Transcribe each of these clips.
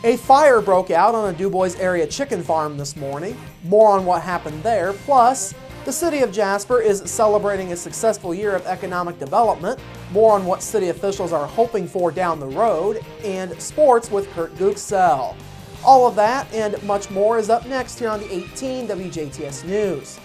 A fire broke out on a DuBois area chicken farm this morning. More on what happened there. Plus, the city of Jasper is celebrating a successful year of economic development. More on what city officials are hoping for down the road. And sports with Kurt Gooksell. All of that and much more is up next here on the 18 WJTS News.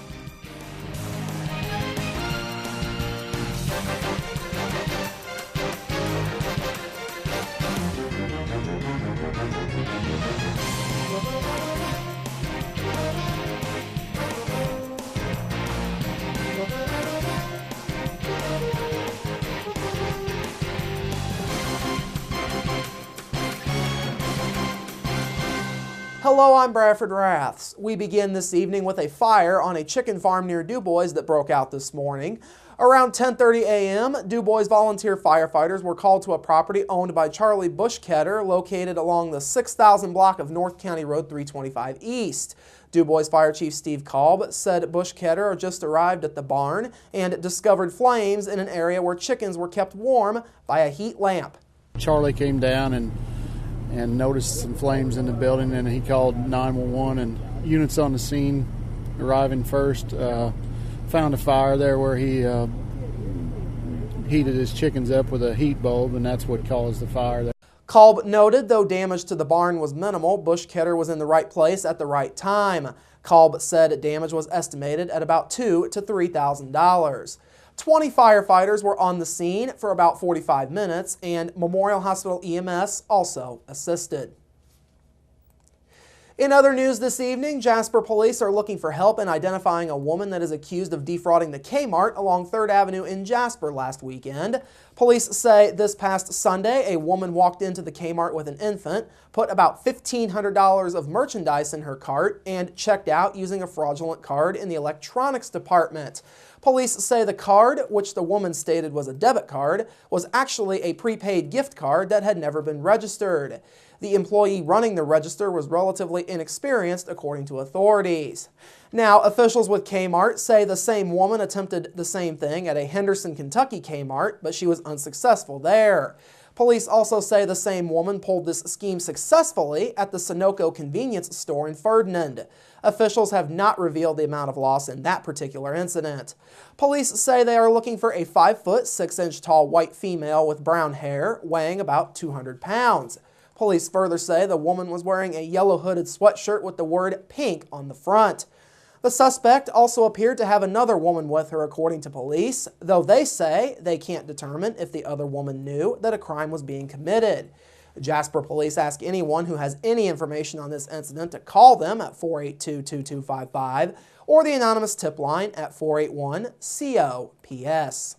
Hello, I'm Bradford Raths. We begin this evening with a fire on a chicken farm near DuBois that broke out this morning. Around 10:30 a.m., DuBois volunteer firefighters were called to a property owned by Charlie Bushketter located along the 6,000 block of North County Road 325 East. DuBois Fire Chief Steve Kolb said Bushketter just arrived at the barn and discovered flames in an area where chickens were kept warm by a heat lamp. Charlie came down and noticed some flames in the building, and he called 911, and units on the scene arriving first found a fire there where he heated his chickens up with a heat bulb, and that's what caused the fire. Kolb noted though damage to the barn was minimal, Bushketter was in the right place at the right time. Kolb said damage was estimated at about $2,000 to $3,000. 20 firefighters were on the scene for about 45 minutes, and Memorial Hospital EMS also assisted. In other news this evening, Jasper police are looking for help in identifying a woman that is accused of defrauding the Kmart along 3rd Avenue in Jasper last weekend. Police say this past Sunday, a woman walked into the Kmart with an infant, put about $1,500 of merchandise in her cart, and checked out using a fraudulent card in the electronics department. Police say the card, which the woman stated was a debit card, was actually a prepaid gift card that had never been registered. The employee running the register was relatively inexperienced, according to authorities. Now, officials with Kmart say the same woman attempted the same thing at a Henderson, Kentucky Kmart, but she was unsuccessful there. Police also say the same woman pulled this scheme successfully at the Sunoco convenience store in Ferdinand. Officials have not revealed the amount of loss in that particular incident. Police say they are looking for a 5-foot, 6-inch tall white female with brown hair, weighing about 200 pounds. Police further say the woman was wearing a yellow hooded sweatshirt with the word pink on the front. The suspect also appeared to have another woman with her, according to police, though they say they can't determine if the other woman knew that a crime was being committed. Jasper police ask anyone who has any information on this incident to call them at 482-2255 or the anonymous tip line at 481-COPS.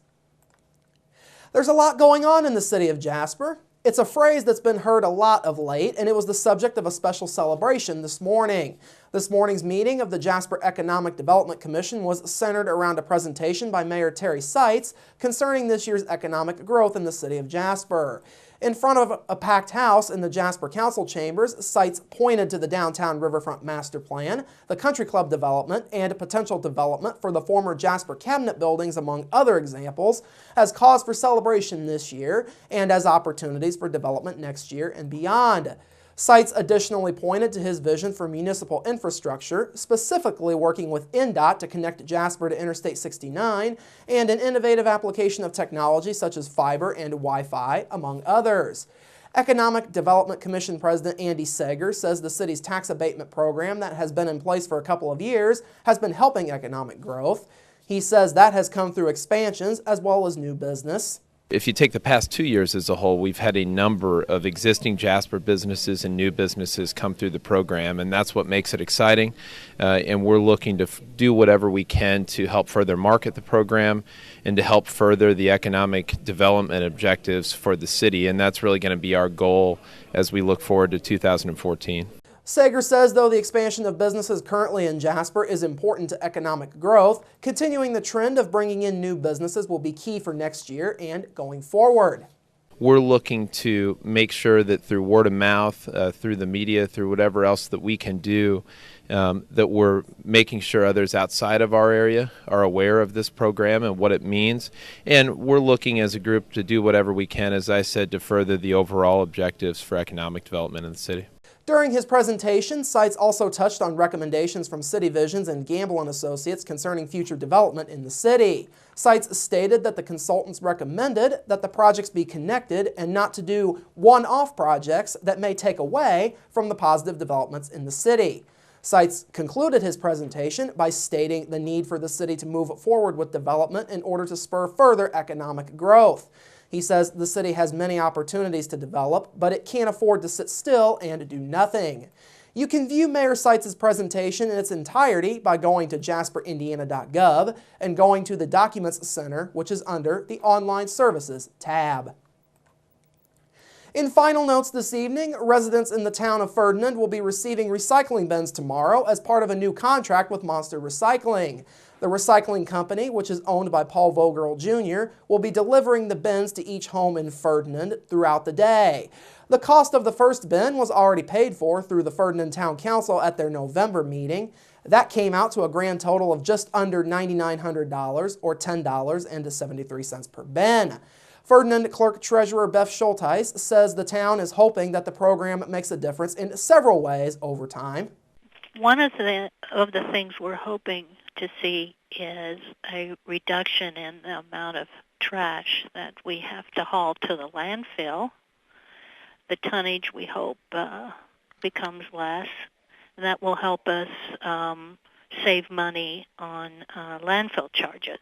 There's a lot going on in the city of Jasper. It's a phrase that's been heard a lot of late, and it was the subject of a special celebration this morning. This morning's meeting of the Jasper Economic Development Commission was centered around a presentation by Mayor Terry Seitz concerning this year's economic growth in the city of Jasper. In front of a packed house in the Jasper Council chambers, Seitz pointed to the downtown riverfront master plan, the country club development, and potential development for the former Jasper cabinet buildings, among other examples, as cause for celebration this year and as opportunities for development next year and beyond. Seitz additionally pointed to his vision for municipal infrastructure, specifically working with INDOT to connect Jasper to Interstate 69 and an innovative application of technology such as fiber and Wi-Fi, among others. Economic Development Commission President Andy Sager says the city's tax abatement program that has been in place for a couple of years has been helping economic growth. He says that has come through expansions as well as new business. If you take the past 2 years as a whole, we've had a number of existing Jasper businesses and new businesses come through the program, and that's what makes it exciting. And we're looking to do whatever we can to help further market the program and to help further the economic development objectives for the city, and that's really going to be our goal as we look forward to 2014. Sager says though the expansion of businesses currently in Jasper is important to economic growth, continuing the trend of bringing in new businesses will be key for next year and going forward. We're looking to make sure that through word of mouth, through the media, through whatever else that we can do, that we're making sure others outside of our area are aware of this program and what it means. And we're looking as a group to do whatever we can, as I said, to further the overall objectives for economic development in the city. During his presentation, Seitz also touched on recommendations from City Visions and Gamble & Associates concerning future development in the city. Seitz stated that the consultants recommended that the projects be connected and not to do one-off projects that may take away from the positive developments in the city. Seitz concluded his presentation by stating the need for the city to move forward with development in order to spur further economic growth. He says the city has many opportunities to develop, but it can't afford to sit still and do nothing. You can view Mayor Seitz's presentation in its entirety by going to jasperindiana.gov and going to the Documents Center, which is under the Online Services tab. In final notes this evening, residents in the town of Ferdinand will be receiving recycling bins tomorrow as part of a new contract with Monster Recycling. The recycling company, which is owned by Paul Vogel Jr., will be delivering the bins to each home in Ferdinand throughout the day. The cost of the first bin was already paid for through the Ferdinand Town Council at their November meeting. That came out to a grand total of just under $9,900 or $10.73 per bin. Ferdinand Clerk Treasurer Beth Schulteis says the town is hoping that the program makes a difference in several ways over time. One of the things we're hoping to see is a reduction in the amount of trash that we have to haul to the landfill. The tonnage, we hope, becomes less, and that will help us save money on landfill charges.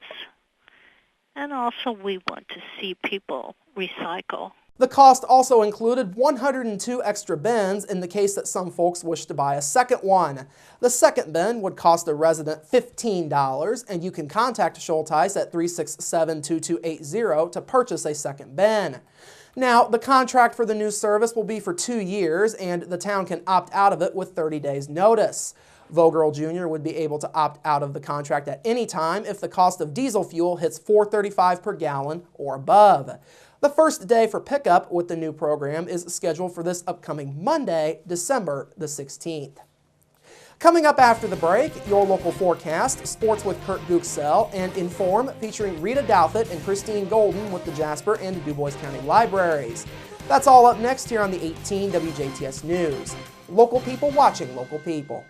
And also we want to see people recycle. The cost also included 102 extra bins in the case that some folks wish to buy a second one. The second bin would cost a resident $15, and you can contact Schulteis at 367-2280 to purchase a second bin. Now, the contract for the new service will be for 2 years, and the town can opt out of it with 30 days' notice. Vogel Jr. would be able to opt out of the contract at any time if the cost of diesel fuel hits $4.35 per gallon or above. The first day for pickup with the new program is scheduled for this upcoming Monday, December the 16th. Coming up after the break, your local forecast, sports with Kurt Guxell, and Inform featuring Rita Douthit and Christine Golden with the Jasper and Du Bois County Libraries. That's all up next here on the 18 WJTS News. Local people watching local people.